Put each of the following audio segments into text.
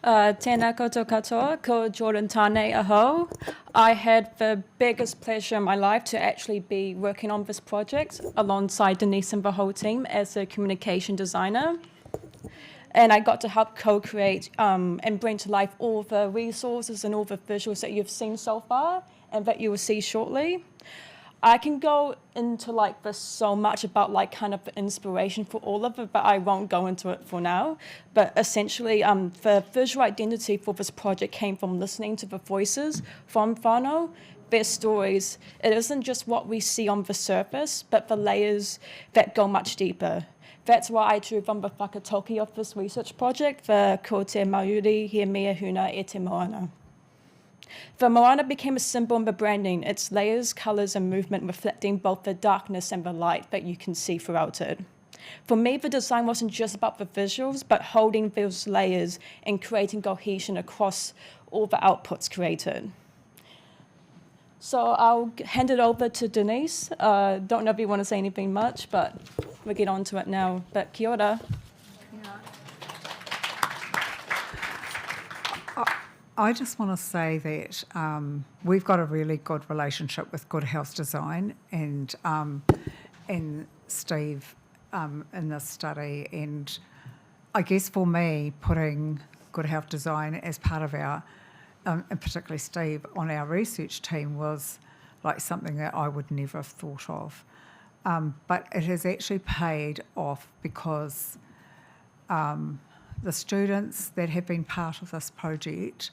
Tēnā koutou katoa, ko Jordan tāne aho. I had the biggest pleasure in my life to actually be working on this project alongside Denise and the whole team as a communication designer. And I got to help co-create and bring to life all the resources and all the visuals that you've seen so far and that you will see shortly. I can go into like this so much about like kind of the inspiration for all of it, but I won't go into it for now. But essentially, the visual identity for this project came from listening to the voices from whānau, their stories. It isn't just what we see on the surface, but the layers that go much deeper. That's why I drew from the whakatauki of this research project, the ko te Māori he mea huna e te moana. The moana became a symbol in the branding, its layers, colours and movement reflecting both the darkness and the light that you can see throughout it. For me, the design wasn't just about the visuals, but holding those layers and creating cohesion across all the outputs created. So I'll hand it over to Denise. Don't know if you want to say anything much, but we'll get on to it now. But kia ora. I just want to say that we've got a really good relationship with Good Health Design and Steve in this study. And I guess for me, putting Good Health Design as part of our, and particularly Steve, on our research team was like something that I would never have thought of. But it has actually paid off because the students that have been part of this project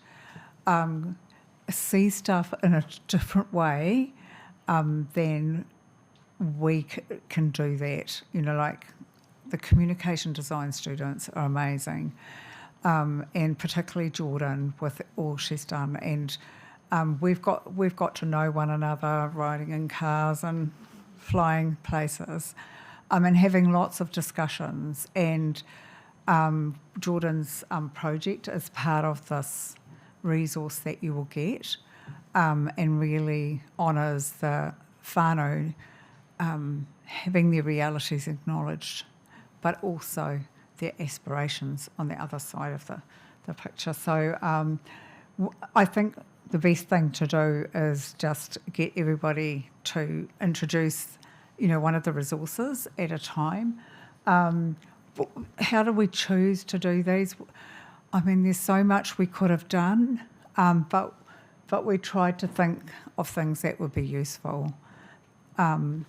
see stuff in a different way than we can do that. You know, like the communication design students are amazing, and particularly Jordan with all she's done. And we've got to know one another, riding in cars and flying places, and having lots of discussions. And Jordan's project is part of this resource that you will get, and really honours the whānau having their realities acknowledged, but also their aspirations on the other side of the picture. So I think the best thing to do is just get everybody to introduce, you know, one of the resources at a time. How do we choose to do these? I mean, there's so much we could have done, but we tried to think of things that would be useful. From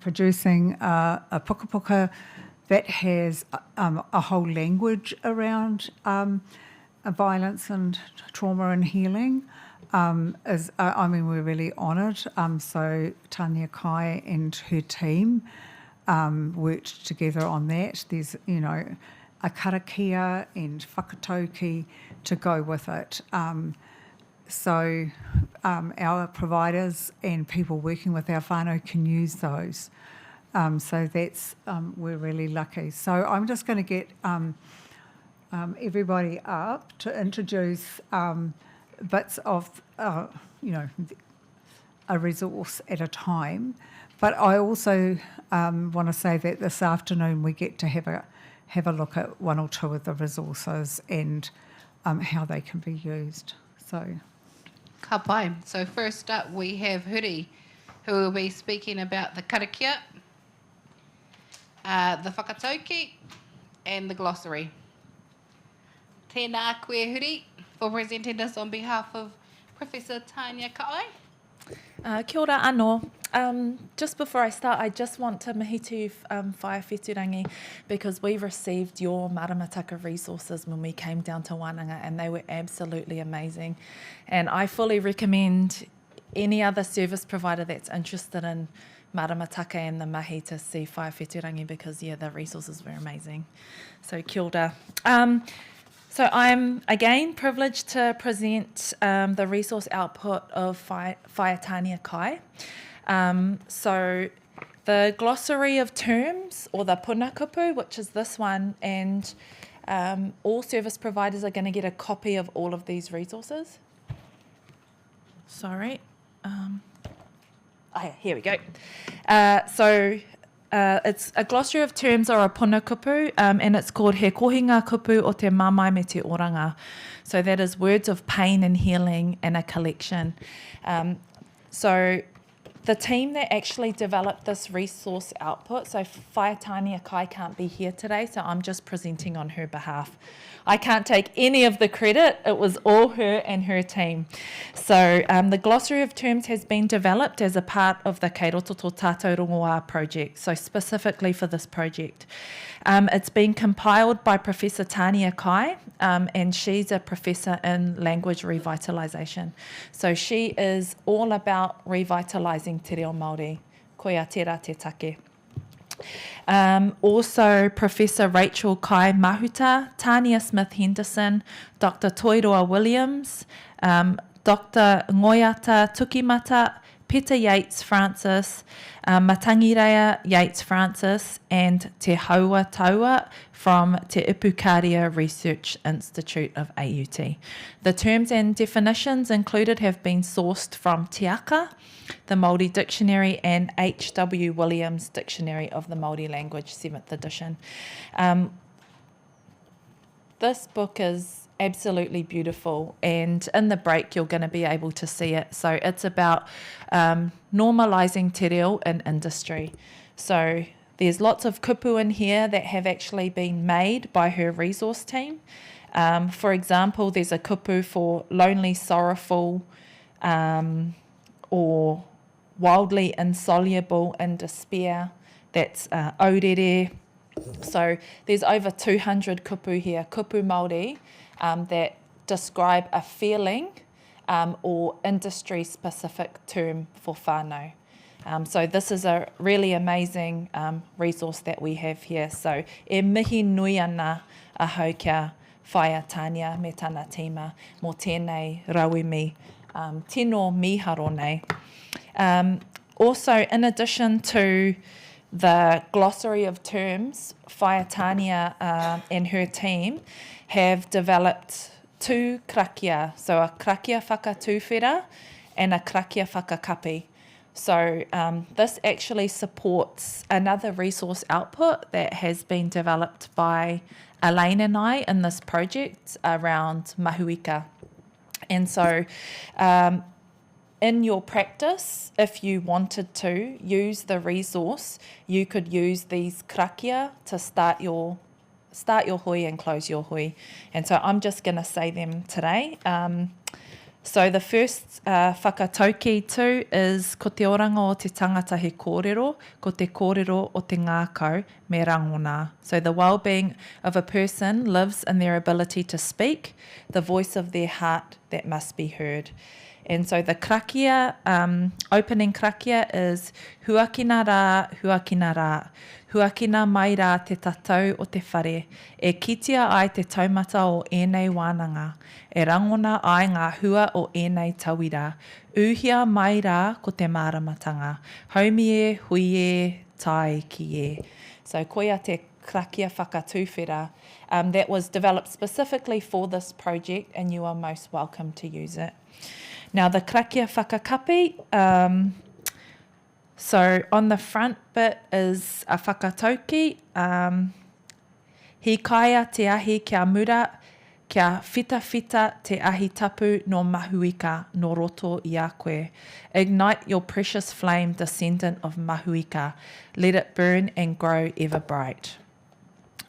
producing a puka puka that has a whole language around violence and trauma and healing, we're really honoured. So Tanya Kai and her team worked together on that. There's, you know, a karakia and whakatauki to go with it. Our providers and people working with our whānau can use those. So that's, we're really lucky. So I'm just going to get everybody up to introduce bits of, you know, a resource at a time. But I also want to say that this afternoon we get to have a look at one or two of the resources and how they can be used. So, ka pai. So first up we have Huri, who will be speaking about the karakia, the whakatauki, and the glossary. Tēnā koe Huri for presenting this on behalf of Professor Tanya Kai. Kia ora anō. Just before I start, I just want to mihi to whaiwhiturangi because we received your maramataka resources when we came down to Wānanga and they were absolutely amazing. And I fully recommend any other service provider that's interested in maramataka and the mahi to see whaiwhiturangi because, yeah, the resources were amazing. So kia ora. So I'm, again, privileged to present the resource output of Whaiatania Kai. So the glossary of terms, or the punakupu, which is this one, and all service providers are going to get a copy of all of these resources. Sorry. Here we go. So It's a glossary of terms or a puna kupu, and it's called He Kohinga Kupu o Te Mamai Me Te Oranga. So that is words of pain and healing in a collection. So the team that actually developed this resource output, so Whaitania Kai can't be here today, so I'm just presenting on her behalf. I can't take any of the credit. It was all her and her team. So the glossary of terms has been developed as a part of the Kei Roto To Ta tou Rongoa project, so specifically for this project. It's been compiled by Professor Tania Kai, and she's a professor in language revitalisation. So she is all about revitalising te reo Māori. Koia tērā te take. Also, Professor Rachel Kai Mahuta, Tania Smith-Henderson, Dr. Toiroa Williams, Dr. Ngoiata Tukimata, Peter Yates Francis, Matangirea Yates Francis, and Te Haua Taua from Te Ipukaria Research Institute of AUT. The terms and definitions included have been sourced from Te Aka, the Māori Dictionary, and H.W. Williams Dictionary of the Māori Language, 7th edition. This book is absolutely beautiful, and in the break you're going to be able to see it. So it's about normalising te reo in industry. So there's lots of kupu in here that have actually been made by her resource team. For example, there's a kupu for lonely, sorrowful, or wildly insoluble in despair. That's aurere. So there's over 200 kupu here, kupu Māori, that describe a feeling or industry-specific term for whānau. So this is a really amazing resource that we have here. So e mihi nui ana a hau kia whaia Tania me tana tima mō tēnei rauimi tino miharo nei. Also, in addition to the glossary of terms, Whaitania and her team have developed two krakia, so a krakia whakatūwhera and a krakia whakakapi. So this actually supports another resource output that has been developed by Elaine and I in this project around mahuika. And so in your practice, if you wanted to use the resource, you could use these krakia to start your hui and close your hui. And so I'm just going to say them today. So the first whakatauki tū is ko te oranga o te tangata he kōrero, ko te kōrero o te ngākau me rangona. So the well-being of a person lives in their ability to speak, the voice of their heart that must be heard. And so the krakia, opening krakia is huakina rā, huakina rā. Huakina mai rā te tatau o te whare. E kitia ai te taumata o ēnei wānanga. E rangona ai ngā hua o ēnei tauira. Uhia mai rā ko te māramatanga. Haumi e, hui e, tai ki e. So koia te krakia whakatūwhera. That was developed specifically for this project, and you are most welcome to use it. Now the krakia whakakapi, so on the front bit is a whakatauki. He kaia te ahi kia mura, kia whita te ahi tapu no mahuika no roto i a koe. Ignite your precious flame, descendant of mahuika. Let it burn and grow ever bright.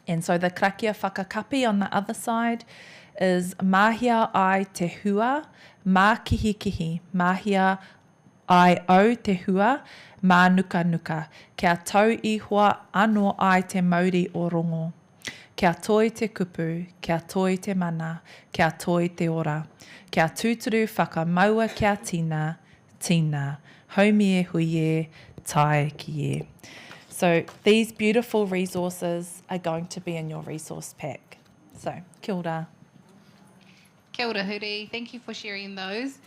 And so the krakia whakakapi on the other side is mahia ai te hua, mā kihi, mahia ai au te hua, mā nuka, kia tau ihua anō ai te mauri o rongo. Kia toi te kupu, kia toi te mana, kia toi te ora. Kia tūturu whakamaua kia tina, haumi e hui e, tai ki e. So these beautiful resources are going to be in your resource pack. So, kia ora. Kia ora, Huri. Thank you for sharing those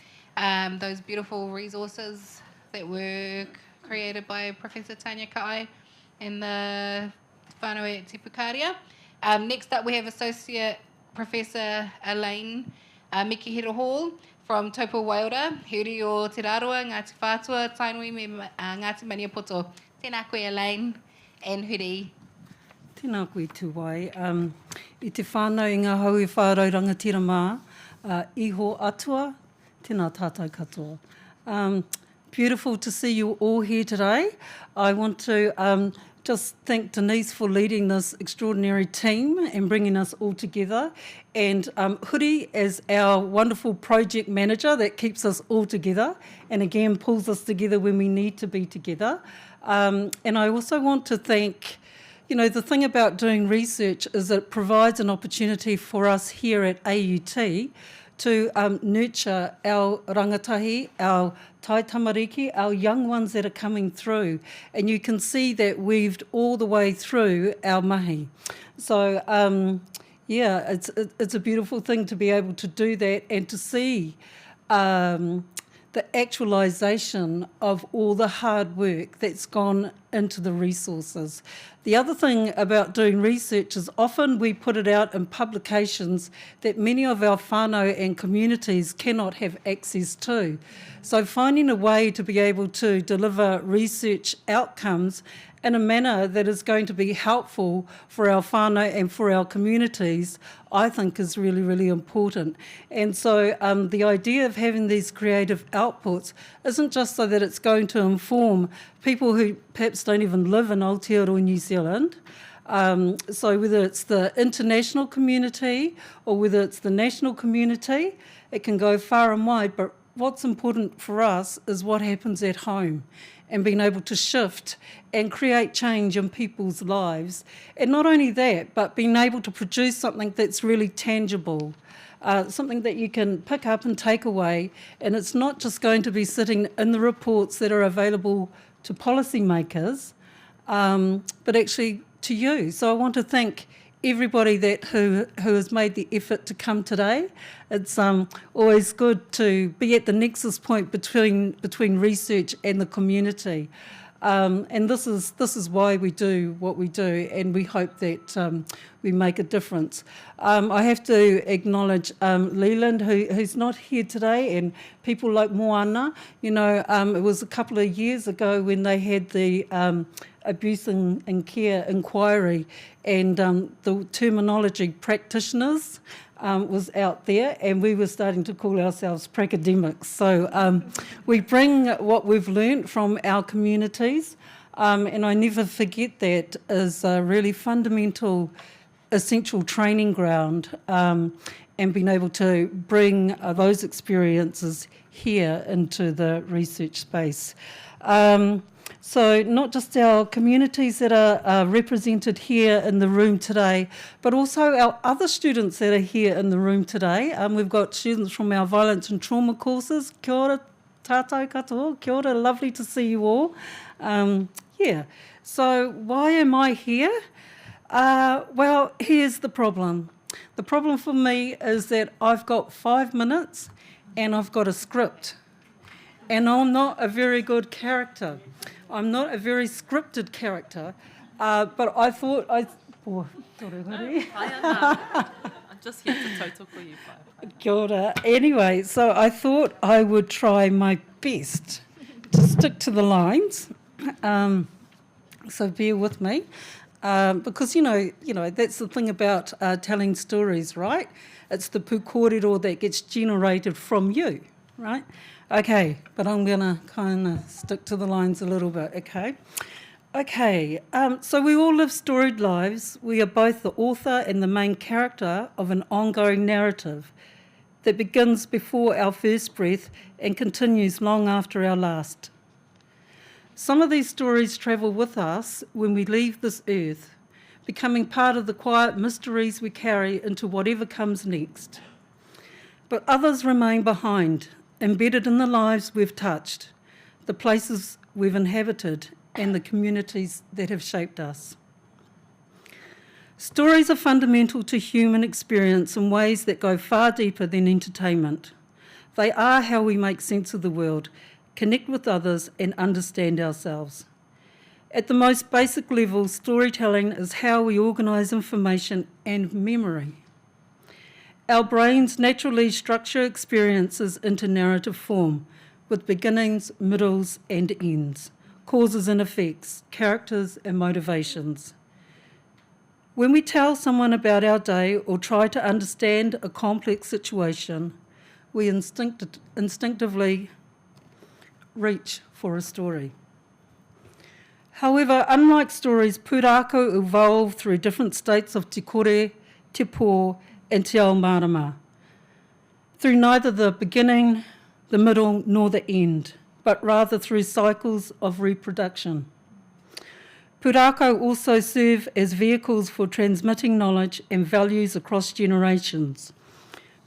beautiful resources that were created by Professor Tania Kai and the whānau at Te Pukaria. Next up, we have Associate Professor Elaine Mikihiro Hall from Taupo Wailra. Huri o Te Rāroa, Ngāti Whātua, Tainui me Ngāti Maniapoto. Tēnā koe, Elaine. and Huri. Tēnā koe tu wai. I te whānau i ngā hau e whārau rangatira mā, iho atua, tēnā tātou katoa. Beautiful to see you all here today. I want to just thank Denise for leading this extraordinary team and bringing us all together, and Huri as our wonderful project manager that keeps us all together and again pulls us together when we need to be together. And I also want to thank, the thing about doing research is that it provides an opportunity for us here at AUT to nurture our rangatahi, our tai tamariki, our young ones that are coming through. And you can see that weaved all the way through our mahi. So, it's a beautiful thing to be able to do that and to see the actualisation of all the hard work that's gone into the resources. The other thing about doing research is often we put it out in publications that many of our whānau and communities cannot have access to. So finding a way to be able to deliver research outcomes in a manner that is going to be helpful for our whānau and for our communities, I think is really, really important. And so the idea of having these creative outputs isn't just so that it's going to inform people who perhaps don't even live in Aotearoa, New Zealand. So whether it's the international community or whether it's the national community, it can go far and wide. But what's important for us is what happens at home and being able to shift and create change in people's lives. And not only that, but being able to produce something that's really tangible, something that you can pick up and take away. And it's not just going to be sitting in the reports that are available to policymakers, but actually to you. So I want to thank everybody who has made the effort to come today. It's always good to be at the nexus point between research and the community. And this is why we do what we do, and we hope that we make a difference. I have to acknowledge Leland, who's not here today, and people like Moana. It was a couple of years ago when they had the abuse and care inquiry, and the terminology practitioners was out there, and we were starting to call ourselves pracademics. So we bring what we've learnt from our communities, and I never forget that as a really fundamental, essential training ground, and being able to bring those experiences here into the research space. So not just our communities that are represented here in the room today, but also our other students that are here in the room today. We've got students from our violence and trauma courses. Kia ora tātou katoa, kia ora, lovely to see you all. So why am I here? Well, here's the problem. The problem for me is that I've got 5 minutes and I've got a script. And I'm not a very good character. I'm not a very scripted character, but I thought I'm just here to tautoko you. Kia ora. Anyway, so I thought I would try my best to stick to the lines. So bear with me, because you know that's the thing about telling stories, right? It's the pūkōrero that gets generated from you, right? Okay, but I'm going to kind of stick to the lines a little bit, okay? Okay, so we all live storied lives. We are both the author and the main character of an ongoing narrative that begins before our first breath and continues long after our last. Some of these stories travel with us when we leave this earth, becoming part of the quiet mysteries we carry into whatever comes next. But others remain behind, embedded in the lives we've touched, the places we've inhabited, and the communities that have shaped us. Stories are fundamental to human experience in ways that go far deeper than entertainment. They are how we make sense of the world, connect with others, and understand ourselves. At the most basic level, storytelling is how we organise information and memory. Our brains naturally structure experiences into narrative form, with beginnings, middles, and ends, causes and effects, characters and motivations. When we tell someone about our day or try to understand a complex situation, we instinctively reach for a story. However, unlike stories, pūrākau evolve through different states of te kore, te pō, and te ao marama, through neither the beginning, the middle, nor the end, but rather through cycles of reproduction. Pūrākau also serve as vehicles for transmitting knowledge and values across generations,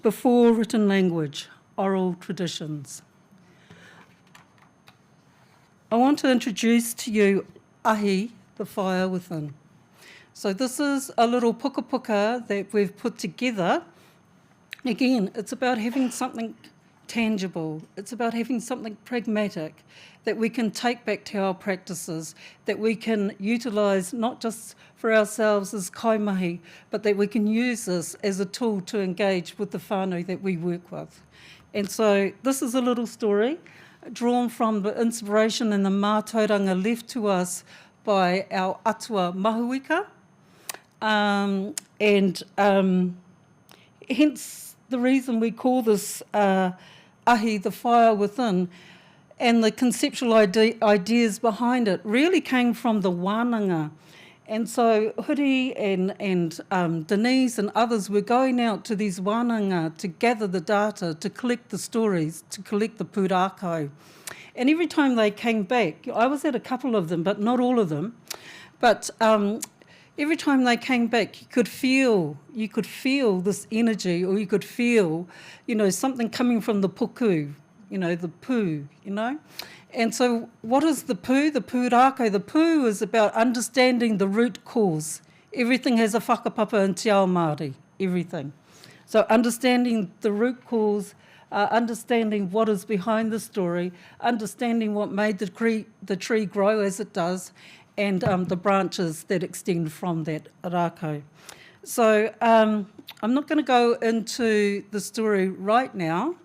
before written language, oral traditions. I want to introduce to you Ahi, the fire within. So this is a little puka puka that we've put together. Again, it's about having something tangible. It's about having something pragmatic that we can take back to our practices, that we can utilise not just for ourselves as kaimahi, but that we can use this as a tool to engage with the whānau that we work with. And so this is a little story drawn from the inspiration and the mātauranga left to us by our atua mahuika, hence the reason we call this ahi, the fire within, and the conceptual ideas behind it really came from the wānanga. And so Huri and Denise and others were going out to these wānanga to gather the data, to collect the stories, to collect the pūrākau. And every time they came back, I was at a couple of them, but not all of them, but every time they came back, you could feel this energy, or you could feel, something coming from the puku, the pū, And so what is the pū? The pūrākau. The pū is about understanding the root cause. Everything has a whakapapa in te ao Māori, everything. So understanding the root cause, understanding what is behind the story, understanding what made the tree grow as it does, and the branches that extend from that rākau. So I'm not going to go into the story right now,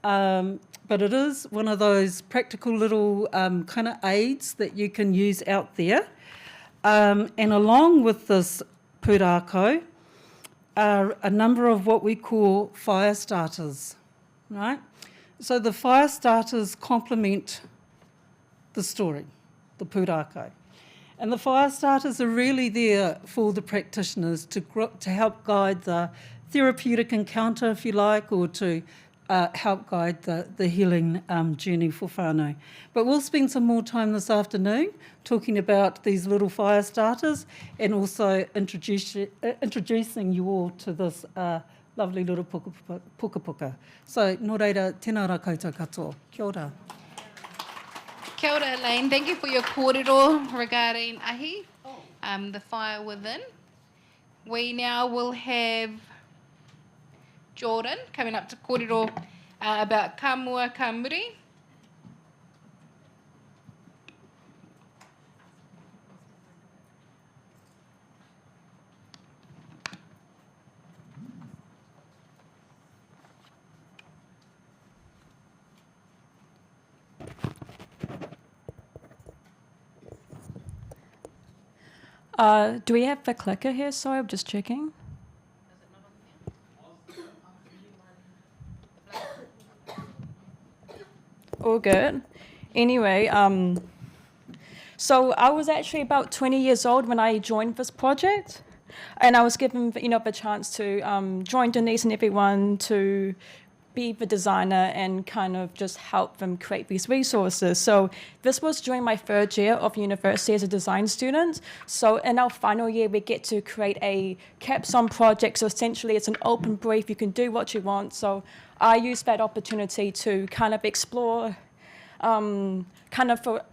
but it is one of those practical little kind of aids that you can use out there. And along with this pūrākau are a number of what we call fire starters, right? So the fire starters complement the story, the pūrākau. And the fire starters are really there for the practitioners to help guide the therapeutic encounter, if you like, or to help guide the healing journey for whānau. But we'll spend some more time this afternoon talking about these little fire starters and also introducing you all to this lovely little puka puka. So, nō reira, tēnā rā koutou katoa. Kia ora. Kia ora, Elaine. Thank you for your kōrero regarding ahi, the fire within. We now will have Jordan coming up to kōrero about ka mua ka muri. Do we have the clicker here? Sorry, I'm just checking. All good. Anyway, so I was actually about 20 years old when I joined this project, and I was given, the chance to join Denise and everyone to be the designer and kind of just help them create these resources. So this was during my third year of university as a design student. So in our final year, we get to create a capstone project. So essentially it's an open brief. You can do what you want. So I used that opportunity to kind of explore, explore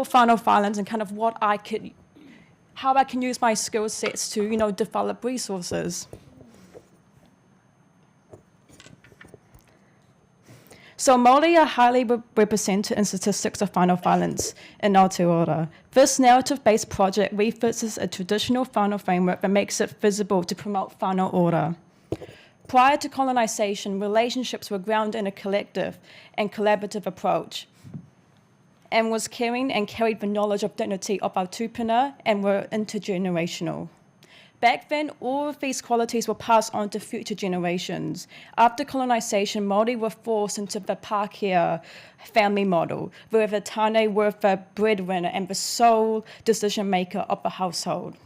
whānau violence and kind of how I can use my skill sets to, develop resources. So Māori are highly represented in statistics of whānau violence in Aotearoa. This narrative-based project revisits a traditional whānau framework that makes it visible to promote whānau ora. Prior to colonisation, relationships were grounded in a collective and collaborative approach. and was caring and carried the knowledge of dignity of our tupuna and were intergenerational. Back then, all of these qualities were passed on to future generations. After colonisation, Māori were forced into the Pākehā family model, where the tāne were the breadwinner and the sole decision maker of the household.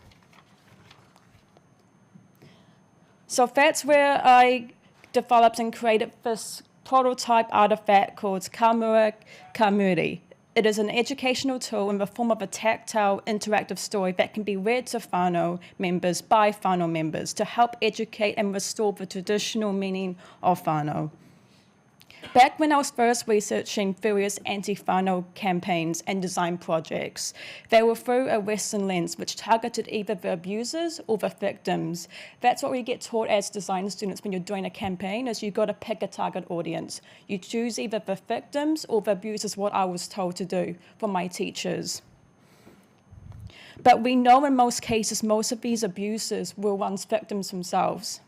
So that's where I developed and created this prototype artifact called Kamua Kamuri. It is an educational tool in the form of a tactile, interactive story that can be read to whānau members by whānau members to help educate and restore the traditional meaning of whānau. Back when I was first researching various anti-whānau campaigns and design projects, they were through a Western lens which targeted either the abusers or the victims. That's what we get taught as design students when you're doing a campaign, is you've got to pick a target audience. You choose either the victims or the abusers, what I was told to do from my teachers. But we know in most cases, most of these abusers were once victims themselves.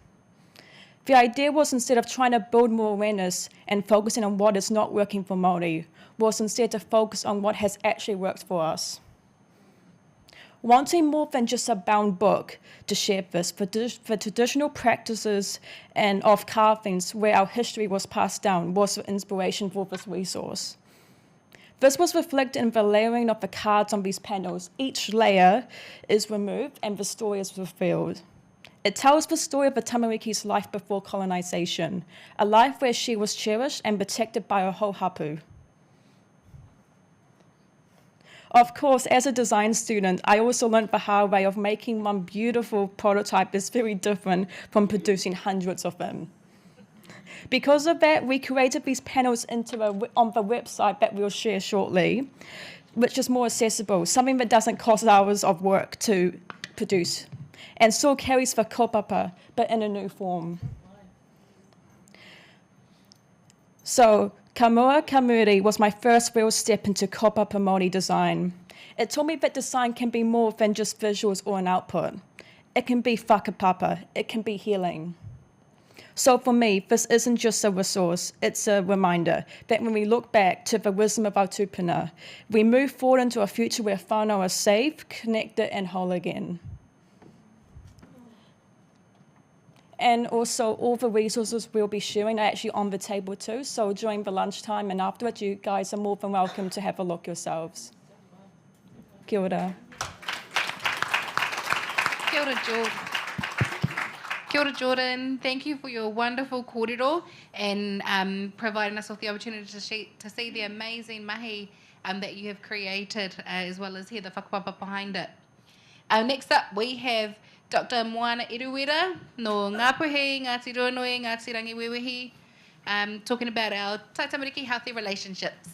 The idea was, instead of trying to build more awareness and focusing on what is not working for Māori, was instead to focus on what has actually worked for us. Wanting more than just a bound book to share this, for traditional practices and of carvings where our history was passed down was the inspiration for this resource. This was reflected in the layering of the cards on these panels. Each layer is removed and the story is revealed. It tells the story of the Tamariki's life before colonisation, a life where she was cherished and protected by her whole hapu. Of course, as a design student, I also learned the hard way of making one beautiful prototype is very different from producing hundreds of them. Because of that, we created these panels on the website that we'll share shortly, which is more accessible, something that doesn't cost hours of work to produce, and still carries the kaupapa, but in a new form. So, Kamua Kamuri was my first real step into kaupapa Māori design. It taught me that design can be more than just visuals or an output. It can be whakapapa, it can be healing. So for me, this isn't just a resource, it's a reminder that when we look back to the wisdom of our tupuna, we move forward into a future where whānau are safe, connected, and whole again. And also, all the resources we'll be sharing are actually on the table too. So during the lunchtime and afterwards, you guys are more than welcome to have a look yourselves. Kia ora. Kia ora, Jordan. Kia ora, Jordan. Thank you for your wonderful kōrero and providing us with the opportunity to see the amazing mahi that you have created, as well as hear the whakapapa behind it. Next up, we have Dr. Moana Iruwera no Ngāpuhi, Ngāti Ronoi, Ngāti Rangiwewehi, talking about our taitamariki healthy relationships.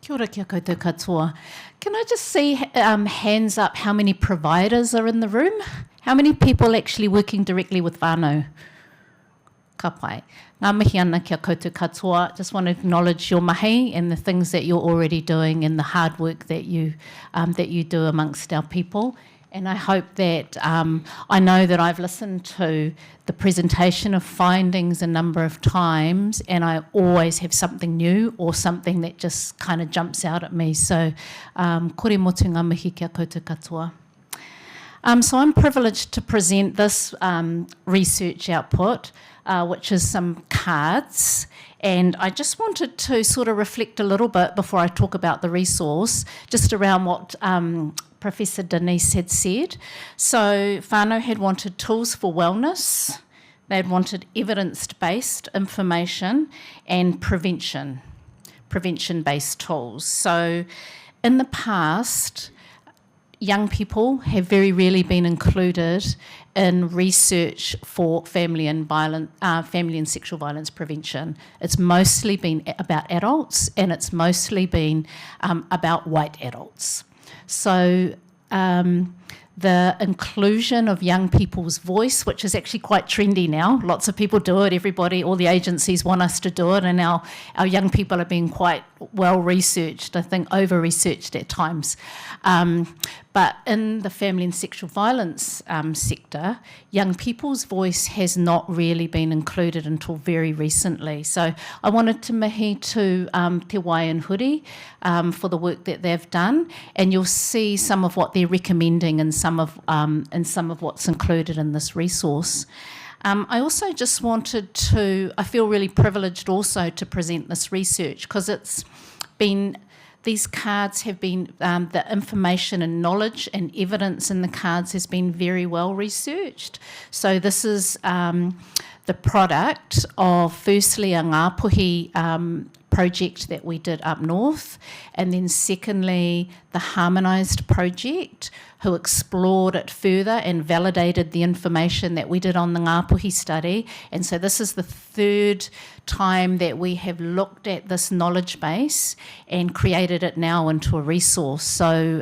Kia ora kia koutou katoa. Can I just see hands up how many providers are in the room? How many people actually working directly with whānau? Ka pai. Ngā mihi ana kia koutou katoa. Just want to acknowledge your mahi and the things that you're already doing and the hard work that you do amongst our people. And I hope that, I know that I've listened to the presentation of findings a number of times, and I always have something new or something that just kind of jumps out at me. So, kore motu ngā mihi kia koutou katoa. So I'm privileged to present this research output, which is some cards. And I just wanted to sort of reflect a little bit before I talk about the resource, just around what Professor Denise had said. So whānau had wanted tools for wellness, they had wanted evidence-based information and prevention-based tools. So in the past, young people have very rarely been included in research for family and sexual violence prevention. It's mostly been about adults, and it's mostly been about white adults. So the inclusion of young people's voice, which is actually quite trendy now. Lots of people do it, everybody, all the agencies want us to do it, and our young people are being quite well researched, I think over-researched at times. But in the family and sexual violence sector, young people's voice has not really been included until very recently. So I wanted to mihi to Te Wai and Huri for the work that they've done, and you'll see some of what they're recommending and some of what's included in this resource. I also just wanted to, I feel really privileged also to present this research because it's been, these cards have been, the information and knowledge and evidence in the cards has been very well researched. So this is the product of firstly a Ngāpuhi project that we did up north, and then secondly the Harmonised project, who explored it further and validated the information that we did on the Ngāpuhi study. And so this is the third time that we have looked at this knowledge base and created it now into a resource. So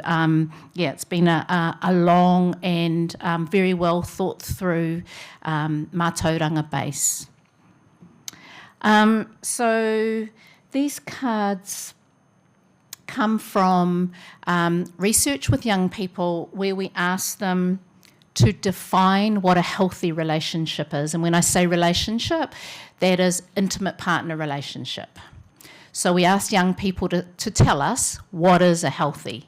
it's been a long and very well thought through mātauranga base. So these cards come from research with young people where we ask them to define what a healthy relationship is. And when I say relationship, that is intimate partner relationship. So we ask young people to tell us what is a healthy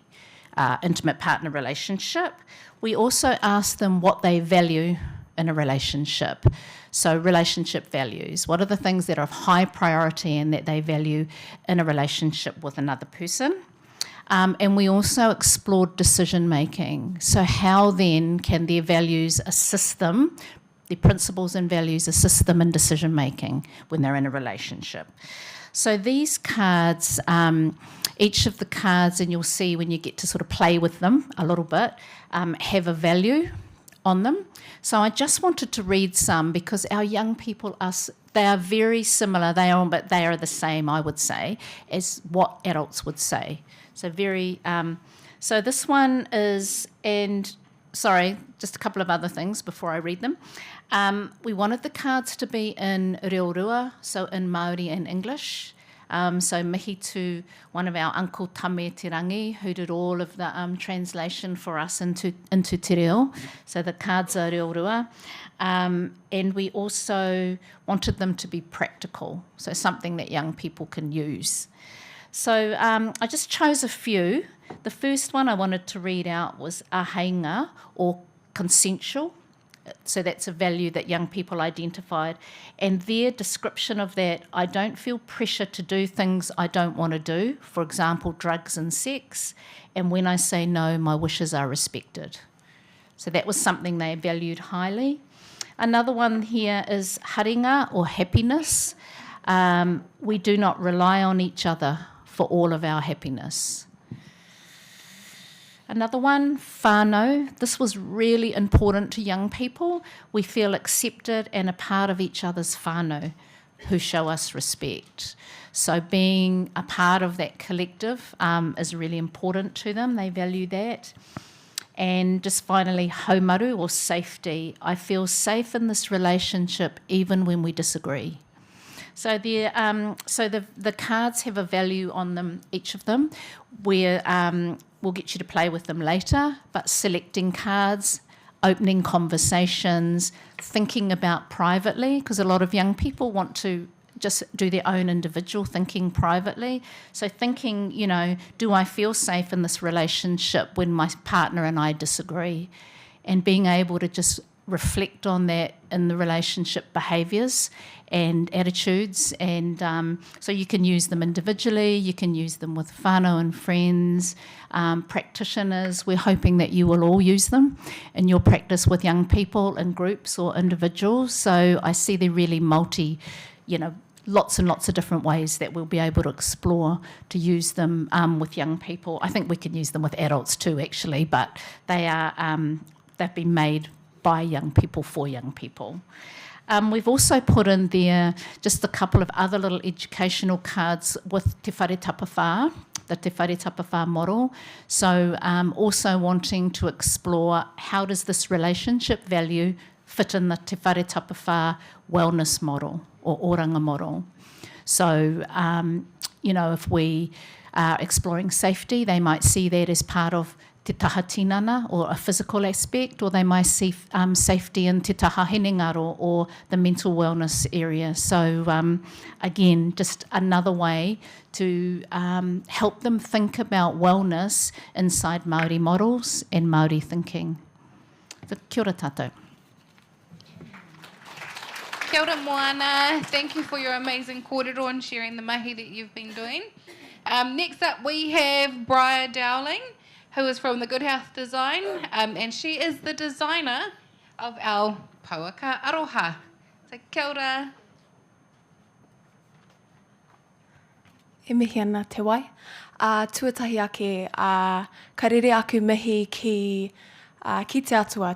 intimate partner relationship. We also ask them what they value in a relationship. So relationship values. What are the things that are of high priority and that they value in a relationship with another person? And we also explored decision making. So how then can their values assist them, their principles and values assist them in decision making when they're in a relationship? So these cards, each of the cards, and you'll see when you get to sort of play with them a little bit, have a value on them. So I just wanted to read some because our young people they are very similar, but they are the same, I would say, as what adults would say. So so this one is, and sorry, just a couple of other things before I read them. We wanted the cards to be in Reorua, so in Māori and English. So mihi to one of our Uncle Tame Te Rangi, who did all of the translation for us into Te Reo. So the cards are Reorua. And we also wanted them to be practical, so something that young people can use. So I just chose a few. The first one I wanted to read out was aheinga, or consensual. So that's a value that young people identified. And their description of that, I don't feel pressure to do things I don't want to do, for example, drugs and sex. And when I say no, my wishes are respected. So that was something they valued highly. Another one here is haringa, or happiness. We do not rely on each other for all of our happiness. Another one, whānau. This was really important to young people. We feel accepted and a part of each other's whānau who show us respect. So being a part of that collective is really important to them. They value that. And just finally, haumaru, or safety. I feel safe in this relationship even when we disagree. So the cards have a value on them, each of them, where we'll get you to play with them later, but selecting cards, opening conversations, thinking about privately, because a lot of young people want to just do their own individual thinking privately. So thinking, do I feel safe in this relationship when my partner and I disagree? And being able to just reflect on that in the relationship behaviours and attitudes, and so you can use them individually, you can use them with whānau and friends, practitioners. We're hoping that you will all use them in your practice with young people in groups or individuals. So I see they're really lots and lots of different ways that we'll be able to explore to use them with young people. I think we can use them with adults too, actually, but they've been made by young people for young people. We've also put in there just a couple of other little educational cards with Te Whare Tapawhā the Te Whare Tapawhā model. So also wanting to explore how does this relationship value fit in the Te Whare Tapawhā wellness model or oranga model. So, if we are exploring safety, they might see that as part of te taha tinana or a physical aspect, or they might see safety in te taha henengaro or the mental wellness area. So again, just another way to help them think about wellness inside Māori models and Māori thinking. So, kia ora tātou. Kia ora moana. Thank you for your amazing kōrero and sharing the mahi that you've been doing. Next up, we have Briar Dowling, who is from the Good Health Design, and she is the designer of our Pauaka Aroha. So, kia ora. E mihi ana te wai. Tuatahi ake, ka rere aku mihi ki te atua o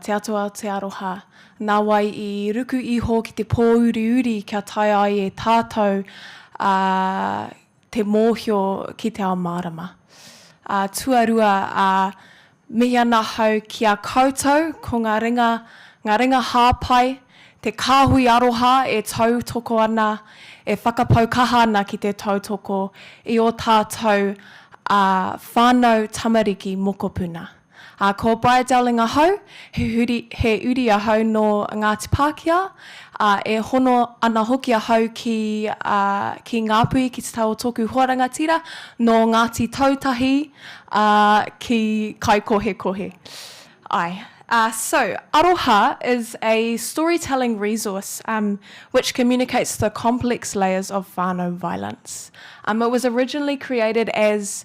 te aroha. Nā wai I ruku iho ki te pōuriuri kia tai ai e tātou te mōhio ki te ao mārama. Tuarua, mihi ana hau ki a koutou ko ngā ringa hāpai, te kāhui aroha e tautoko ana, e whakapaukaha ana ki te tautoko I o tātou whānau tamariki mokopuna. Ko Briar Dowling ahau, he uri ahau no Ngāti Pākehā, e hono ana hoki ahau ki Ngāpui, ki te tau tōku huarangatira, no Ngāti Tautahi, ki Kaikohe. So, Aroha is a storytelling resource which communicates the complex layers of whānau violence. It was originally created as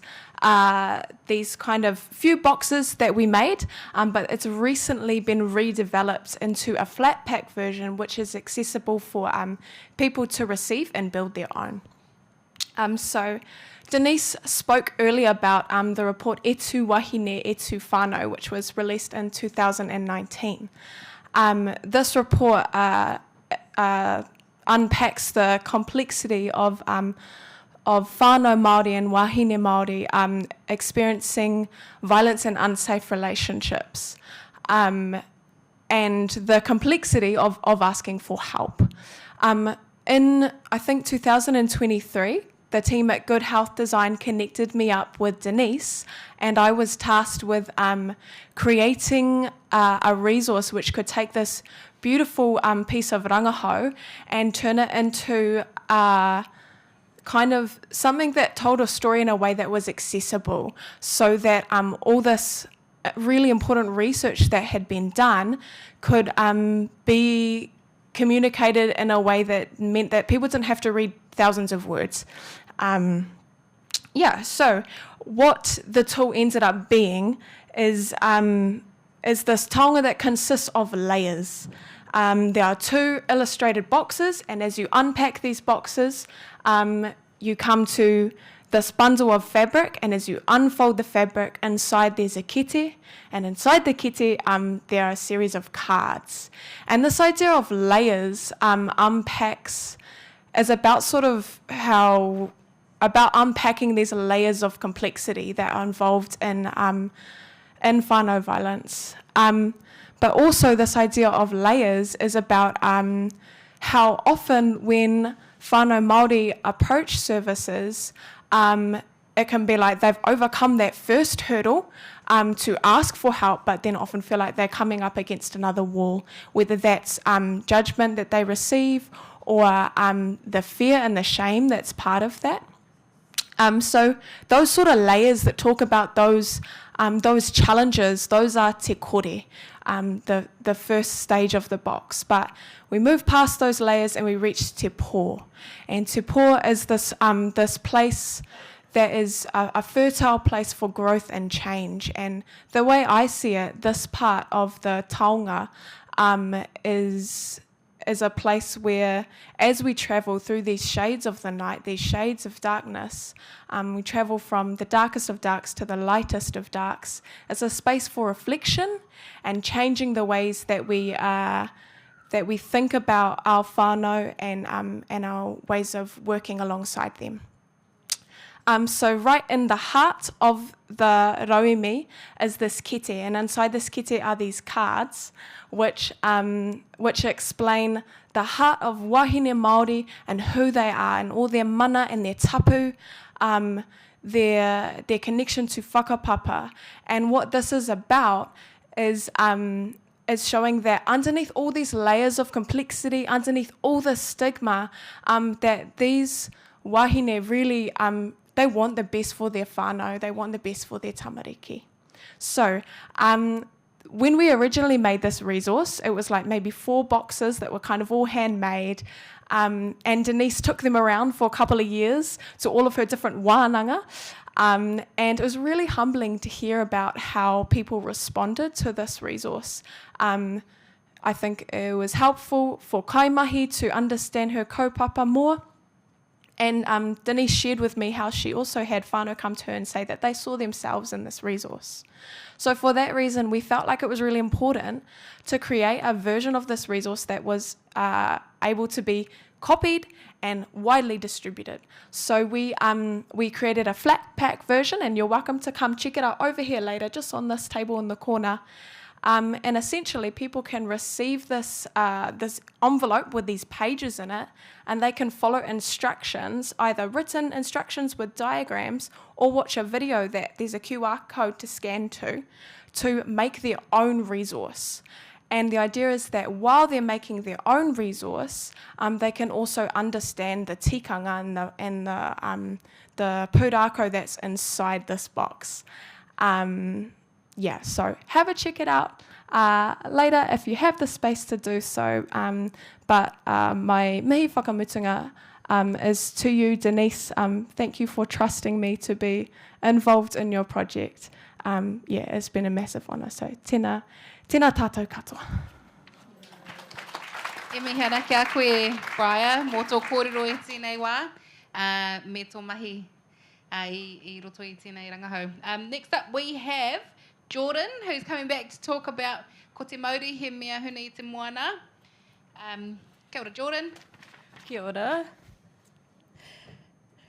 these kind of few boxes that we made, but it's recently been redeveloped into a flat pack version which is accessible for people to receive and build their own. So Denise spoke earlier about the report E Tū Wahine, E Tū Whānau, which was released in 2019. This report unpacks the complexity of whānau Māori and wahine Māori experiencing violence and unsafe relationships, and the complexity of asking for help. In, I think, 2023, the team at Good Health Design connected me up with Denise, and I was tasked with creating a resource which could take this beautiful piece of rangahau and turn it into kind of something that told a story in a way that was accessible, so that all this really important research that had been done could be communicated in a way that meant that people didn't have to read thousands of words. So what the tool ended up being is this taonga that consists of layers. There are 2 illustrated boxes, and as you unpack these boxes, you come to this bundle of fabric, and as you unfold the fabric, inside there's a kete, and inside the kete there are a series of cards. And this idea of layers is about sort of about unpacking these layers of complexity that are involved in whānau violence. But also this idea of layers is about how often when whānau Māori approach services, it can be like they've overcome that first hurdle to ask for help, but then often feel like they're coming up against another wall, whether that's judgment that they receive or the fear and the shame that's part of that. So those sort of layers that talk about those challenges, those are te kore, the first stage of the box. But we move past those layers and we reach te pō. And te pō is this place that is a fertile place for growth and change. And the way I see it, this part of the taonga is a place where, as we travel through these shades of the night, these shades of darkness, we travel from the darkest of darks to the lightest of darks. It's a space for reflection and changing the ways that we think about our whānau and our ways of working alongside them. So right in the heart of the rauimi is this kete, and inside this kete are these cards which explain the heart of wahine Māori and who they are and all their mana and their tapu, their connection to whakapapa. And what this is about is showing that underneath all these layers of complexity, underneath all the stigma, that these wahine really, they want the best for their whānau, they want the best for their tamariki. So, when we originally made this resource, it was like maybe 4 boxes that were kind of all handmade, and Denise took them around for a couple of years to all of her different wānanga, and it was really humbling to hear about how people responded to this resource. I think it was helpful for Kaimahi to understand her kaupapa more. And Denise shared with me how she also had whānau come to her and say that they saw themselves in this resource. So for that reason, we felt like it was really important to create a version of this resource that was able to be copied and widely distributed. So we created a flat pack version, and you're welcome to come check it out over here later, just on this table in the corner. And essentially, people can receive this envelope with these pages in it, and they can follow instructions, either written instructions with diagrams, or watch a video that there's a QR code to scan to make their own resource. And the idea is that while they're making their own resource, they can also understand the tikanga and the pūrākau that's inside this box. Yeah, so have a check it out later if you have the space to do so. But my mihi whakamutunga is to you, Denise. Thank you for trusting me to be involved in your project. Yeah, it's been a massive honour. So tēnā tātou katoa. E mihi ana kia koe, Briar, mō tō kōrero e tēnei wā, me tō mahi i roto i tēnei rangahau. Next up we have Jordan, who's coming back to talk about ko te Māori, he mea huna i te moana. Kia ora, Jordan. Kia ora.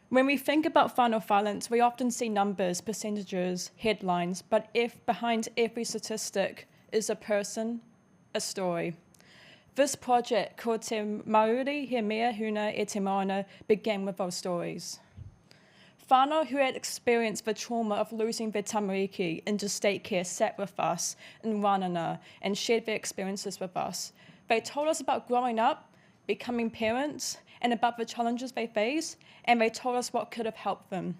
When we think about whānau violence, we often see numbers, percentages, headlines, but if behind every statistic is a person, a story. This project, ko te Māori, he mea huna i te moana, began with those stories. Whānau who had experienced the trauma of losing their tamariki into state care sat with us in Ranana and shared their experiences with us. They told us about growing up, becoming parents, and about the challenges they face, and they told us what could have helped them.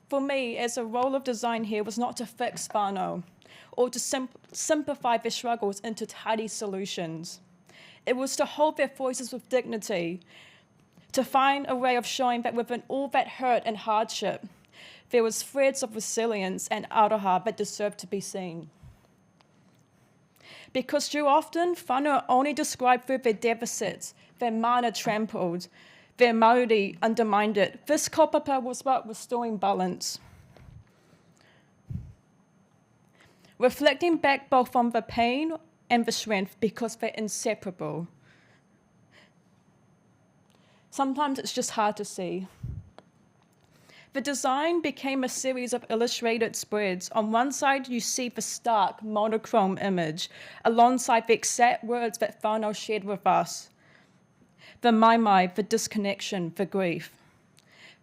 For me, as a role of design here was not to fix whānau or to simplify their struggles into tidy solutions. It was to hold their voices with dignity, to find a way of showing that within all that hurt and hardship, there was threads of resilience and aroha that deserved to be seen. Because too often, whānau are only described through their deficits, their mana trampled, their Māori undermined it. This kaupapa was about restoring balance. Reflecting back both on the pain and the strength because they're inseparable. Sometimes it's just hard to see. The design became a series of illustrated spreads. On one side, you see the stark, monochrome image, alongside the exact words that whānau shared with us. The mai, the disconnection, the grief.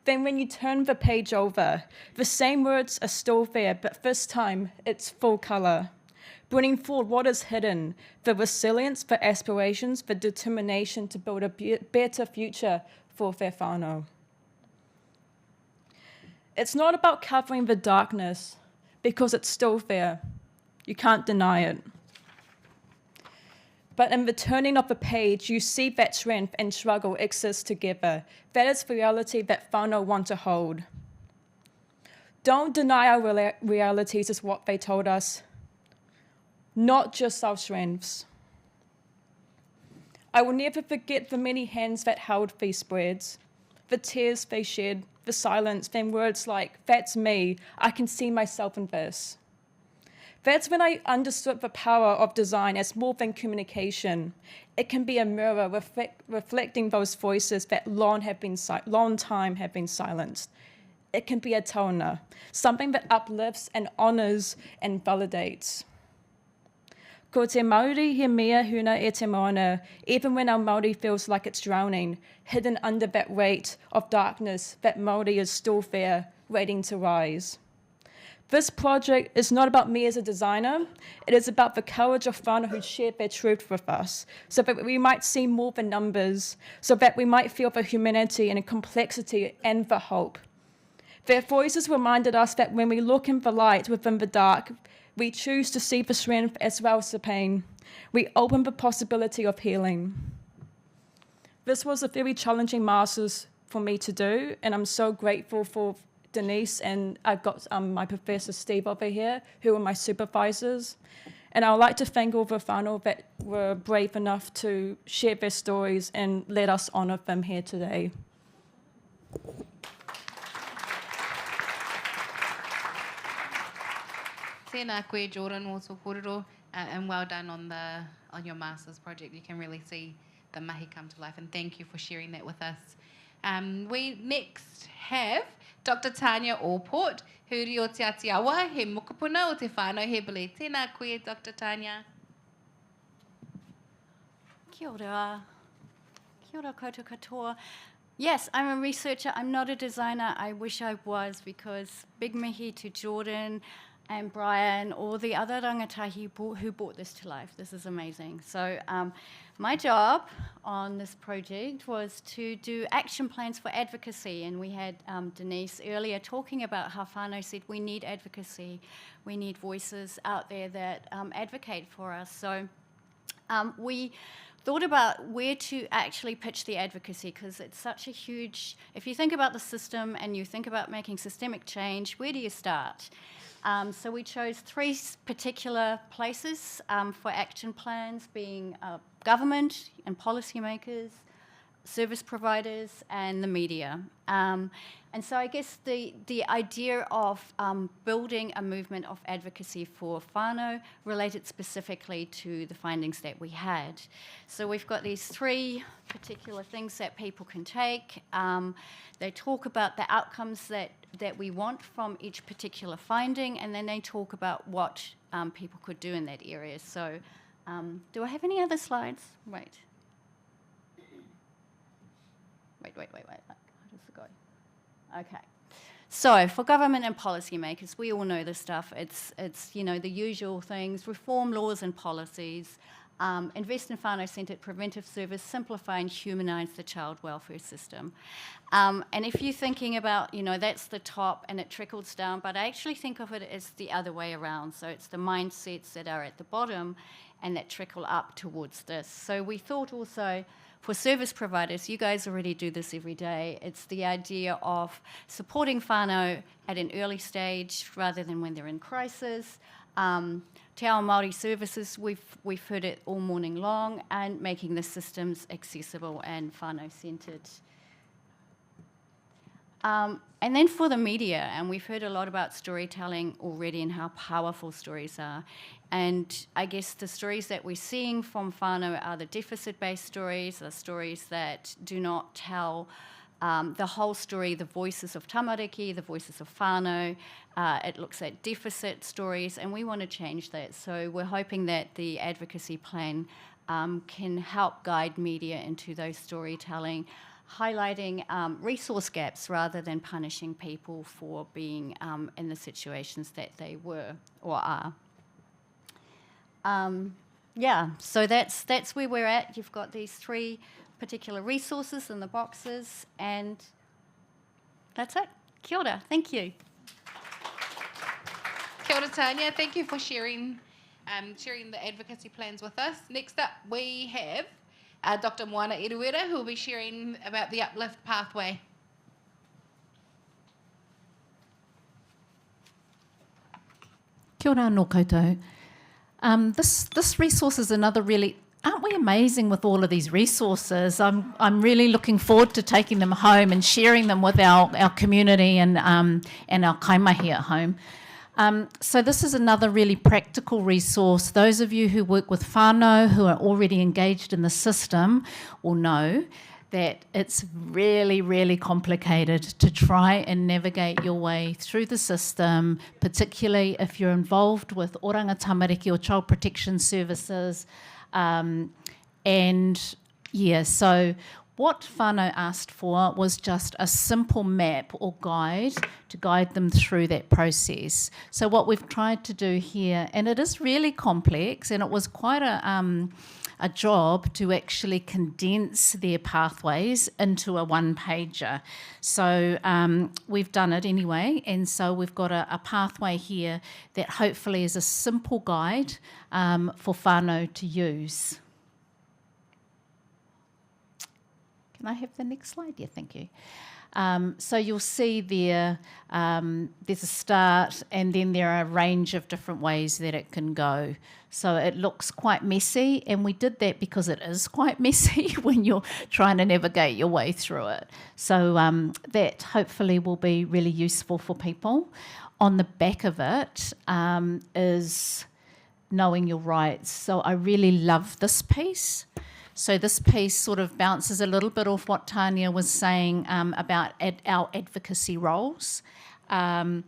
Then when you turn the page over, the same words are still there, but this time it's full colour, bringing forward what is hidden, the resilience, the aspirations, the determination to build a better future for their whānau. It's not about covering the darkness, because it's still there. You can't deny it. But in the turning of the page, you see that strength and struggle exist together. That is the reality that whānau want to hold. Don't deny our realities is what they told us. Not just our strengths. I will never forget the many hands that held these spreads, the tears they shed, the silence, then words like, "That's me, I can see myself in this." That's when I understood the power of design as more than communication. It can be a mirror reflecting those voices that long time have been silenced. It can be a taona, something that uplifts and honours and validates. Ko te Māori he mea huna e te moana, even when our Māori feels like it's drowning, hidden under that weight of darkness, that Māori is still there, waiting to rise. This project is not about me as a designer, it is about the courage of whānau who shared their truth with us, so that we might see more than numbers, so that we might feel the humanity and the complexity and the hope. Their voices reminded us that when we look in the light within the dark, we choose to see the strength as well as the pain. We open the possibility of healing. This was a very challenging master's for me to do, and I'm so grateful for Denise, and I've got my Professor Steve over here, who are my supervisors. And I would like to thank all the whānau that were brave enough to share their stories and let us honour them here today. Tēnā koe, Jordan, also kōrero, and well done on your master's project. You can really see the mahi come to life, and thank you for sharing that with us. We next have Dr. Tanya Allport, huri o Te Atiawa, he mokopuna o te whānau hebele. Tēnā koe, Dr. Tanya. Kia ora. Kia ora koutou katoa. Yes, I'm a researcher. I'm not a designer. I wish I was, because big mihi to Jordan and Brian, all the other rangatahi who brought this to life. This is amazing. So my job on this project was to do action plans for advocacy, and we had Denise earlier talking about how whānau said we need advocacy, we need voices out there that advocate for us. So we thought about where to actually pitch the advocacy, because it's such a huge, if you think about the system and you think about making systemic change, where do you start? So we chose three particular places for action plans, being government and policymakers, service providers, and the media. And so I guess the idea of building a movement of advocacy for whānau related specifically to the findings that we had. So we've got these three particular things that people can take. They talk about the outcomes that we want from each particular finding, and then they talk about what people could do in that area. So do I have any other slides? Wait. How does it go? Okay. So for government and policymakers, we all know this stuff. It's you know, the usual things: reform laws and policies, invest in whānau-centred preventive service, simplify and humanise the child welfare system. And if you're thinking about, you know, that's the top and it trickles down, but I actually think of it as the other way around. So it's the mindsets that are at the bottom and that trickle up towards this. So we thought also, for service providers, you guys already do this every day. It's the idea of supporting whānau at an early stage rather than when they're in crisis. Te ao Māori services, we've heard it all morning long, and making the systems accessible and whānau-centred. And then for the media, and we've heard a lot about storytelling already and how powerful stories are. And I guess the stories that we're seeing from whānau are the deficit-based stories, the stories that do not tell the whole story, the voices of tamariki, the voices of whānau. It looks at deficit stories, and we want to change that. So we're hoping that the advocacy plan can help guide media into those storytelling, highlighting resource gaps rather than punishing people for being in the situations that they were or are. Yeah, so that's where we're at. You've got these three particular resources in the boxes, and that's it. Kia ora, thank you. Kia ora, Tanya. Thank you for sharing the advocacy plans with us. Next up, we have Dr. Moana Eruera, who will be sharing about the Uplift Pathway. Kia ora anō koutou. This resource is another really... Aren't we amazing with all of these resources? I'm really looking forward to taking them home and sharing them with our community and our kaimahi at home. So this is another really practical resource. Those of you who work with whānau who are already engaged in the system will know that it's really, really complicated to try and navigate your way through the system, particularly if you're involved with oranga tamariki or child protection services. So what whānau asked for was just a simple map or guide to guide them through that process. So what we've tried to do here, and it is really complex, and it was quite a job to actually condense their pathways into a one-pager. So we've done it anyway, and so we've got a pathway here that hopefully is a simple guide for whānau to use. Can I have the next slide? Yeah, thank you. So you'll see there, there's a start, and then there are a range of different ways that it can go. So it looks quite messy, and we did that because it is quite messy when you're trying to navigate your way through it. So that hopefully will be really useful for people. On the back of it is knowing your rights. So I really love this piece. So this piece sort of bounces a little bit off what Tanya was saying about our advocacy roles. And,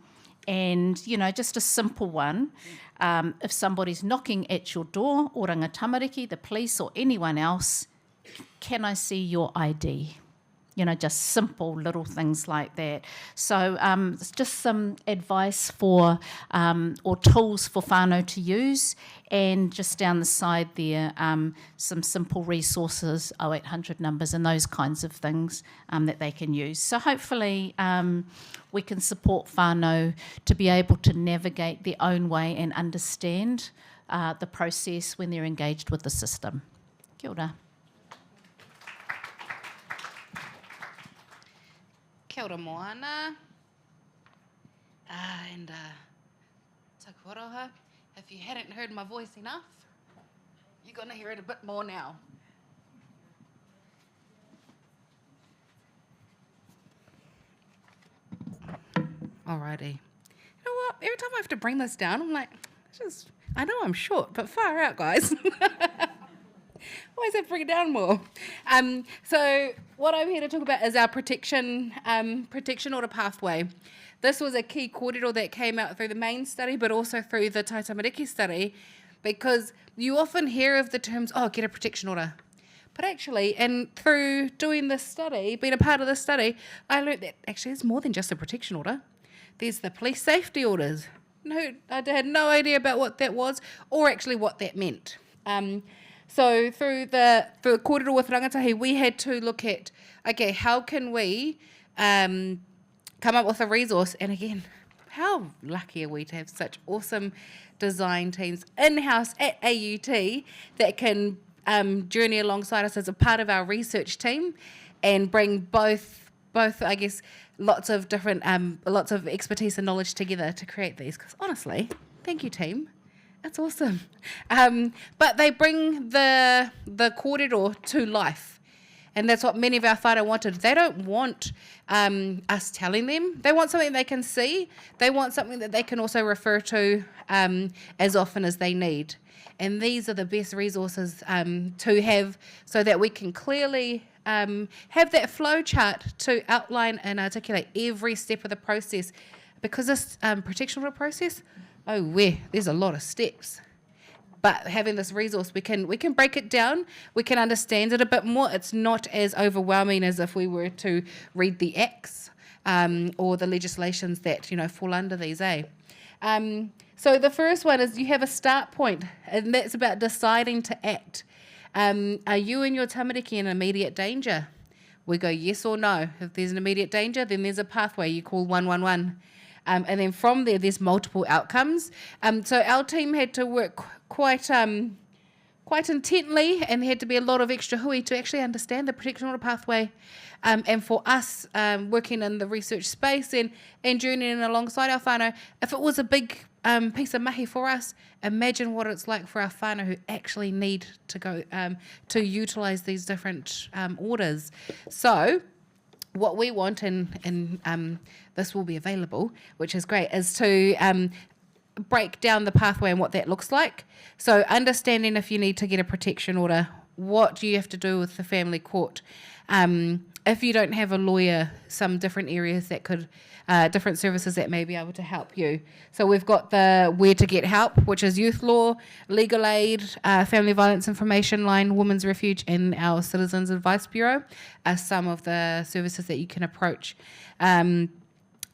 you know, just a simple one. If somebody's knocking at your door, oranga tamariki, the police or anyone else, can I see your ID? You know, just simple little things like that. So it's just some advice for, or tools for whānau to use, and just down the side there, some simple resources, 0800 numbers and those kinds of things that they can use. So hopefully we can support whānau to be able to navigate their own way and understand the process when they're engaged with the system. Kia ora. Kia ora moana. And taku oroha. If you hadn't heard my voice enough, you're going to hear it a bit more now. Alrighty. You know what? Every time I have to bring this down, I'm like, I know I'm short, but far out, guys. Always have to bring it down more. So what I'm here to talk about is our protection order pathway. This was a key kōrero that came out through the main study, but also through the Tai Tamariki study, because you often hear of the terms, get a protection order. But actually, and through doing this study, being a part of this study, I learned that actually it's more than just a protection order. There's the police safety orders. No, I had no idea about what that was or actually what that meant. So through the kōrero with rangatahi, we had to look at, okay, how can we come up with a resource? And again, how lucky are we to have such awesome design teams in-house at AUT that can journey alongside us as a part of our research team and bring both I guess, lots of different, lots of expertise and knowledge together to create these. Because honestly, thank you, team. That's awesome. But they bring the kōrero to life. And that's what many of our whānau wanted. They don't want us telling them. They want something they can see. They want something that they can also refer to as often as they need. And these are the best resources to have so that we can clearly have that flow chart to outline and articulate every step of the process. Because this protection order process, there's a lot of steps. But having this resource, we can break it down. We can understand it a bit more. It's not as overwhelming as if we were to read the acts or the legislations that fall under these. So the first one is you have a start point, and that's about deciding to act. Are you and your tamariki in immediate danger? We go yes or no. If there's an immediate danger, then there's a pathway. You call 111. And then from there, there's multiple outcomes. So our team had to work quite intently, and there had to be a lot of extra hui to actually understand the protection order pathway. And for us, working in the research space and journeying alongside our whānau, if it was a big piece of mahi for us, imagine what it's like for our whānau who actually need to go to utilise these different orders. So what we want, and this will be available, which is great, is to break down the pathway and what that looks like. So understanding if you need to get a protection order, what do you have to do with the family court? If you don't have a lawyer, some different areas that could, different services that may be able to help you. So we've got the where to get help, which is youth law, legal aid, family violence information line, women's refuge, and our Citizens Advice Bureau are some of the services that you can approach.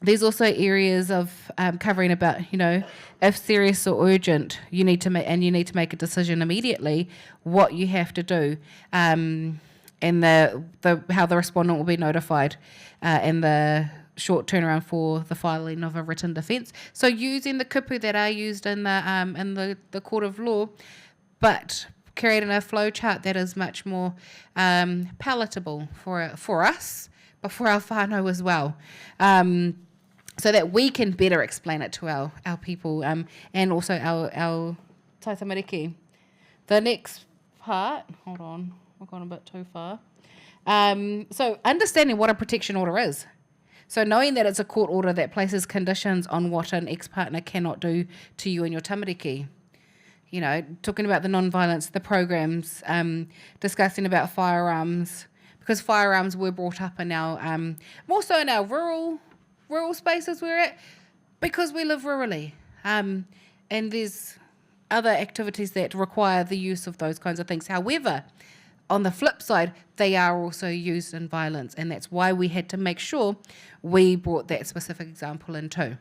There's also areas of covering about, you know, if serious or urgent, you need to make a decision immediately what you have to do, and the how the respondent will be notified, and the short turnaround for the filing of a written defence. So using the kupu that are used in the court of law, but creating a flow chart that is much more palatable for us, but for our whānau as well. So that we can better explain it to our people, and also our taitamariki. The next part, hold on, I've gone a bit too far. So understanding what a protection order is. So knowing that it's a court order that places conditions on what an ex-partner cannot do to you and your tamariki. You know, talking about the non-violence, the programs, discussing about firearms, because firearms were brought up in our, more so in our rural spaces we're at, because we live rurally, and there's other activities that require the use of those kinds of things. However, on the flip side, they are also used in violence, and that's why we had to make sure we brought that specific example in too.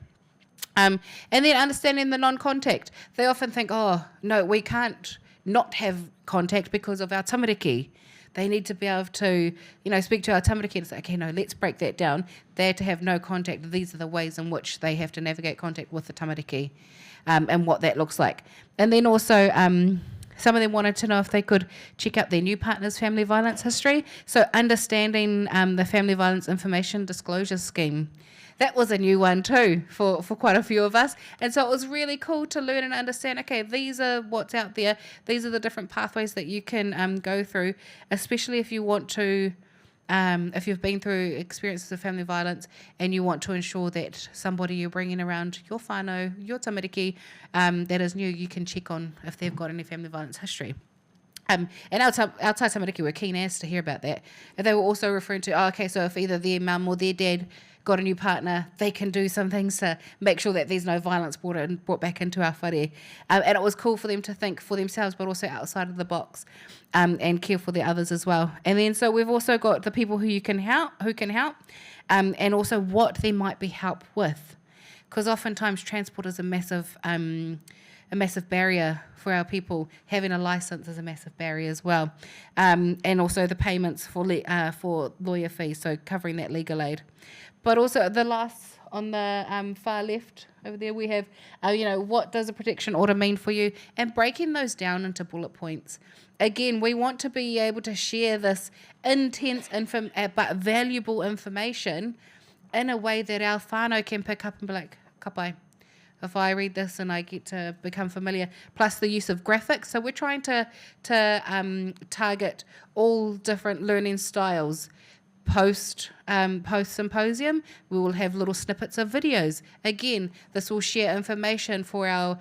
And then understanding the non-contact. They often think, oh, no, we can't not have contact because of our tamariki. They need to be able to, you know, speak to our tamariki and say, okay, no, let's break that down. They're to have no contact. These are the ways in which they have to navigate contact with the tamariki, and what that looks like. And then also, some of them wanted to know if they could check out their new partner's family violence history. So understanding the family violence information disclosure scheme. That was a new one too for quite a few of us. And so it was really cool to learn and understand, okay, these are what's out there. These are the different pathways that you can go through, especially if you want to, if you've been through experiences of family violence and you want to ensure that somebody you're bringing around your whānau, your tamariki, that is new, you can check on if they've got any family violence history. And our tamariki were keen as to hear about that. And they were also referring to, okay, so if either their mum or their dad got a new partner, they can do some things to make sure that there's no violence brought back into our whare. And it was cool for them to think for themselves, but also outside of the box, and care for the others as well. And then so we've also got the people who can help, and also what there might be help with, because oftentimes transport is a massive barrier for our people. Having a license is a massive barrier as well, and also the payments for lawyer fees, so covering that legal aid. But also the last on the far left over there, we have, what does a protection order mean for you, and breaking those down into bullet points. Again, we want to be able to share this intense but valuable information in a way that our whānau can pick up and be like, kapai. If I read this and I get to become familiar, plus the use of graphics. So we're trying to target all different learning styles. Post Symposium, we will have little snippets of videos. Again, this will share information for our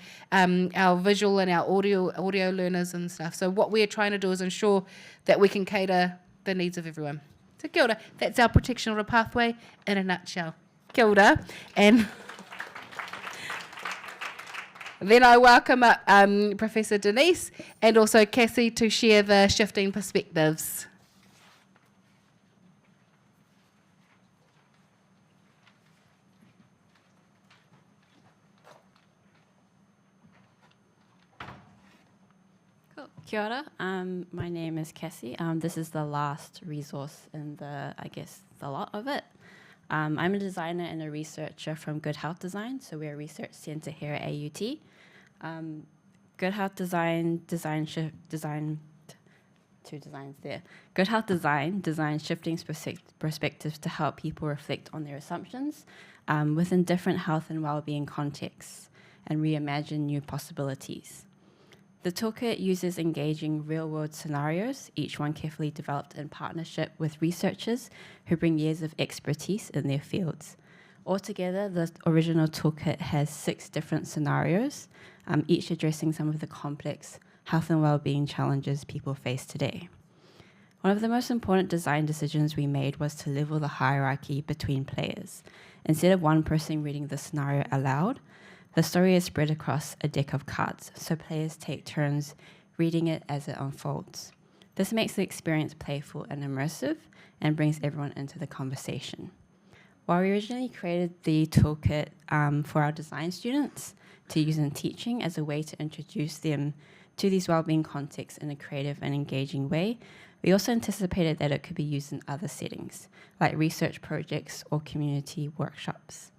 visual and our audio learners and stuff. So what we're trying to do is ensure that we can cater the needs of everyone. So kia ora, that's our protection order pathway in a nutshell. Kia ora, and then I welcome up Professor Denise and also Cassie to share the shifting perspectives. Kia ora. My name is Cassie. This is the last resource in the lot of it. I'm a designer and a researcher from Good Health Design, so we're a research centre here at AUT. Good Health Design designs shifting perspectives to help people reflect on their assumptions within different health and well-being contexts and reimagine new possibilities. The toolkit uses engaging real-world scenarios, each one carefully developed in partnership with researchers who bring years of expertise in their fields. Altogether, the original toolkit has 6 different scenarios, each addressing some of the complex health and well-being challenges people face today. One of the most important design decisions we made was to level the hierarchy between players. Instead of one person reading the scenario aloud, the story is spread across a deck of cards, so players take turns reading it as it unfolds. This makes the experience playful and immersive and brings everyone into the conversation. While we originally created the toolkit for our design students to use in teaching as a way to introduce them to these wellbeing contexts in a creative and engaging way, we also anticipated that it could be used in other settings, like research projects or community workshops.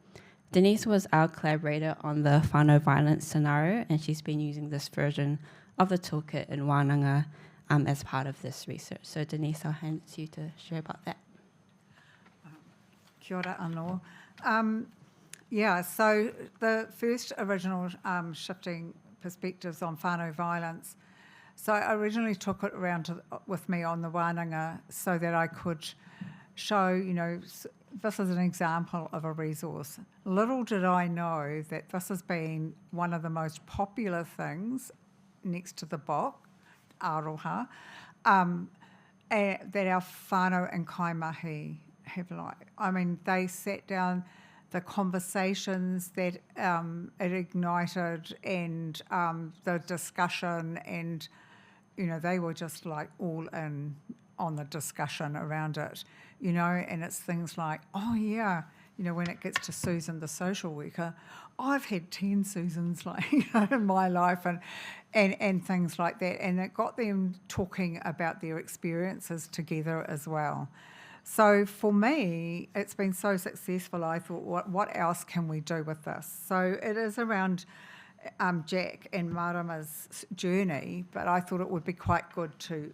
Denise was our collaborator on the whānau violence scenario, and she's been using this version of the toolkit in Wānanga as part of this research. So Denise, I'll hand it to you to share about that. Kia ora anō. So the first original shifting perspectives on whānau violence. So I originally took it around with me on the wānanga so that I could show, this is an example of a resource. Little did I know that this has been one of the most popular things next to the bok, aroha, that our whānau and kaimahi have they sat down, the conversations that it ignited and the discussion and, they were just like all in on the discussion around it, and it's things like, when it gets to Susan, the social worker, I've had 10 Susans in my life and things like that. And it got them talking about their experiences together as well. So for me, it's been so successful, I thought, what else can we do with this? So it is around Jack and Marama's journey, but I thought it would be quite good to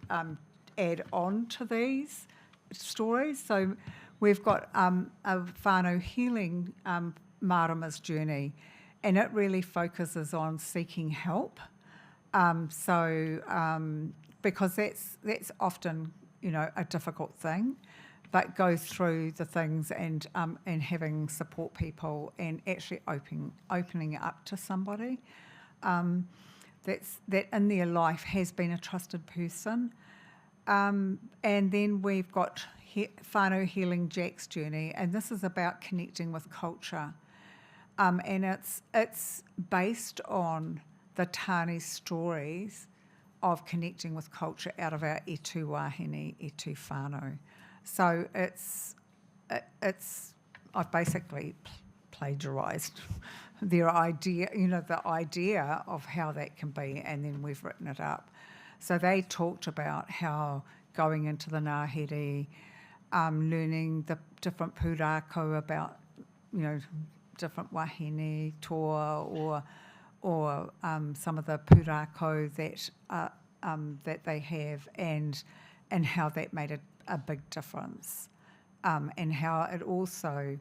add on to these stories. So we've got a whānau healing Marama's journey, and it really focuses on seeking help. Because that's often, a difficult thing, but go through the things and having support people and actually opening it up to somebody that in their life has been a trusted person. And then we've got whānau healing Jack's journey, and this is about connecting with culture. And it's based on the Tāne stories of connecting with culture out of our e tū wāhine, e tū whānau. So I've basically plagiarised their idea, the idea of how that can be, and then we've written it up. So they talked about how going into the ngāhere, learning the different pūrākau about, different wahine, toa, or some of the pūrākau that they have, and how that made a big difference, and how it also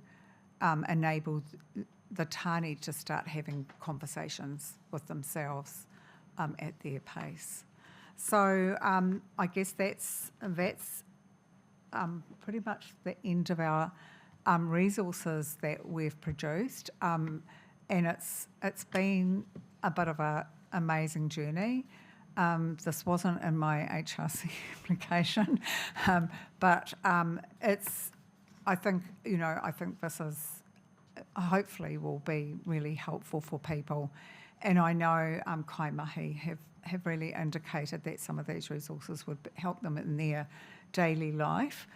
enabled the Tāne to start having conversations with themselves at their pace. So I guess that's pretty much the end of our resources that we've produced, and it's been a bit of an amazing journey. This wasn't in my HRC application, but I think this is hopefully will be really helpful for people, and I know Kaimahi have really indicated that some of these resources would help them in their daily life.